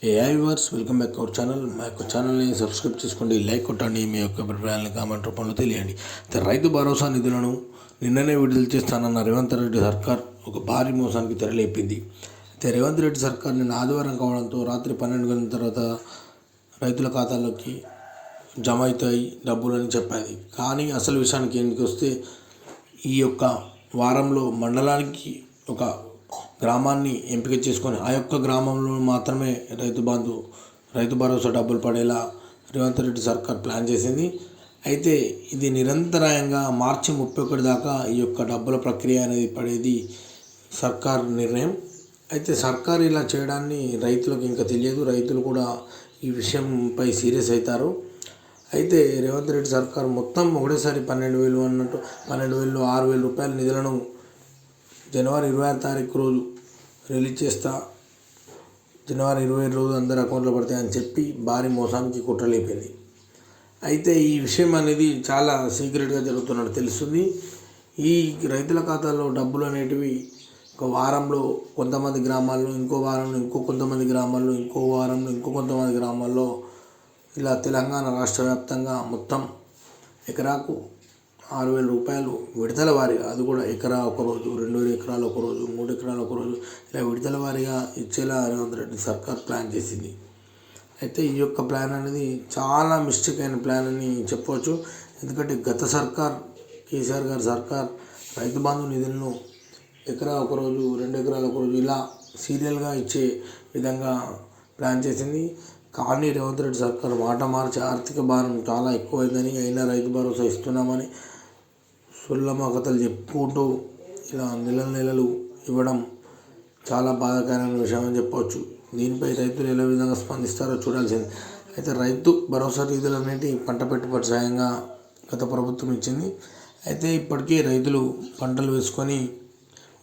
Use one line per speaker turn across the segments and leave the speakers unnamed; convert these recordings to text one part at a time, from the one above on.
Viewers welcome back our channel. మా యొక్క ఛానల్ని సబ్స్క్రైబ్ చేసుకోండి, లైక్ కొట్టండి, మీ యొక్క అభిప్రాయాలను కామెంట్ రూపంలో తెలియండి. రైతు భరోసా నిధులను నిన్ననే విడుదల చేస్తానన్న రేవంత్ రెడ్డి సర్కార్ ఒక భారీ మోసానికి తెరలేపింది. అయితే రేవంత్ రెడ్డి సర్కార్ నిన్న ఆదివారం కావడంతో రాత్రి 12 గంటల తర్వాత రైతుల ఖాతాల్లోకి జమ అవుతాయి డబ్బులని చెప్పాది. కానీ అసలు విషయానికి ఎందుకు వస్తే ఈ యొక్క వారంలో మండలానికి ఒక గ్రామాన్ని ఎంపిక చేసుకొని ఆ యొక్క గ్రామంలో మాత్రమే రైతు భరోసా డబ్బులు పడేలా రేవంత్ రెడ్డి సర్కార్ ప్లాన్ చేసింది. అయితే ఇది నిరంతరాయంగా మార్చి 31 దాకా ఈ యొక్క డబ్బుల ప్రక్రియ అనేది పడేది సర్కార్ నిర్ణయం. అయితే సర్కార్ ఇలా చేయడాన్ని రైతులకు ఇంకా తెలియదు. రైతులు కూడా ఈ విషయంపై సీరియస్ అవుతారు. అయితే రేవంత్ రెడ్డి సర్కార్ మొత్తం ఒకటేసారి 12,000 అన్నట్టు 12,000 6,000 రూపాయల నిధులను జనవరి 26 తారీఖు రోజు రిలీజ్ చేస్తా, జనవరి 27 రోజు అందరి అకౌంట్లో పడతాయని చెప్పి భారీ మోసానికి కుట్రలేపింది. అయితే ఈ విషయం అనేది చాలా సీక్రెట్గా జరుగుతున్నట్టు తెలుస్తుంది. ఈ రైతుల ఖాతాల్లో డబ్బులు అనేటివి ఒక వారంలో కొంతమంది గ్రామాల్లో, ఇంకో వారంలో ఇంకో కొంతమంది గ్రామాల్లో, ఇంకో వారంలో ఇంకో కొంతమంది గ్రామాల్లో, ఇలా తెలంగాణ రాష్ట్ర వ్యాప్తంగా మొత్తం ఎకరాకు 6,000 రూపాయలు విడతల వారీగా, అది కూడా ఎకరా ఒకరోజు, 2 ఎకరాలు ఒకరోజు, 3 ఎకరాలు ఒకరోజు, ఇలా విడతల వారీగా ఇచ్చేలా రేవంత్ రెడ్డి సర్కార్ ప్లాన్ చేసింది. అయితే ఈ యొక్క ప్లాన్ అనేది చాలా మిస్టేక్ అయిన ప్లాన్ అని చెప్పవచ్చు. ఎందుకంటే గత సర్కార్, కేసీఆర్ గారి సర్కార్ రైతు బంధు నిధులను ఎకరా ఒకరోజు, 2 ఎకరాలు ఒకరోజు ఇలా సీరియల్గా ఇచ్చే విధంగా ప్లాన్ చేసింది. కానీ రేవంత్ రెడ్డి సర్కార్ మాట మార్చి ఆర్థిక భారం చాలా ఎక్కువైందని, అయినా రైతు భరోసా ఇస్తున్నామని సుల్లమ కథలు చెప్పుకుంటూ ఇలా నెలలు ఇవ్వడం చాలా బాధాకరమైన విషయం అని చెప్పవచ్చు. దీనిపై రైతులు ఎలా విధంగా స్పందిస్తారో చూడాల్సింది. అయితే రైతు భరోసా నిధులు అనేవి పంట పెట్టుబడి సాయంగా గత ప్రభుత్వం ఇచ్చింది. అయితే ఇప్పటికీ రైతులు పంటలు వేసుకొని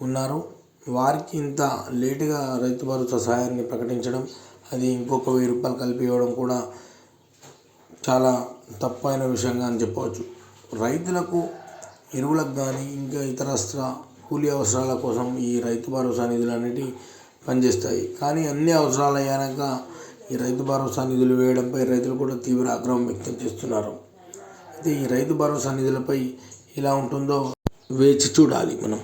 ఉన్నారు. వారికి ఇంత లేటుగా రైతు భరోసా సహాయాన్ని ప్రకటించడం, అది ఇంకొక 1,000 రూపాయలు కలిపి ఇవ్వడం కూడా చాలా తప్పైన విషయంగా అని చెప్పవచ్చు. రైతులకు ఎరువులకు కానీ ఇంకా ఇతరస్త్ర కూలీ అవసరాల కోసం ఈ రైతు భరోసా నిధులు అనేవి పనిచేస్తాయి. కానీ అన్ని అవసరాలు అయ్యాక ఈ రైతు భరోసా నిధులు వేయడంపై రైతులు కూడా తీవ్ర ఆగ్రహం వ్యక్తం చేస్తున్నారు. అయితే ఈ రైతు భరోసా నిధులపై ఎలా ఉంటుందో వేచి చూడాలి మనం.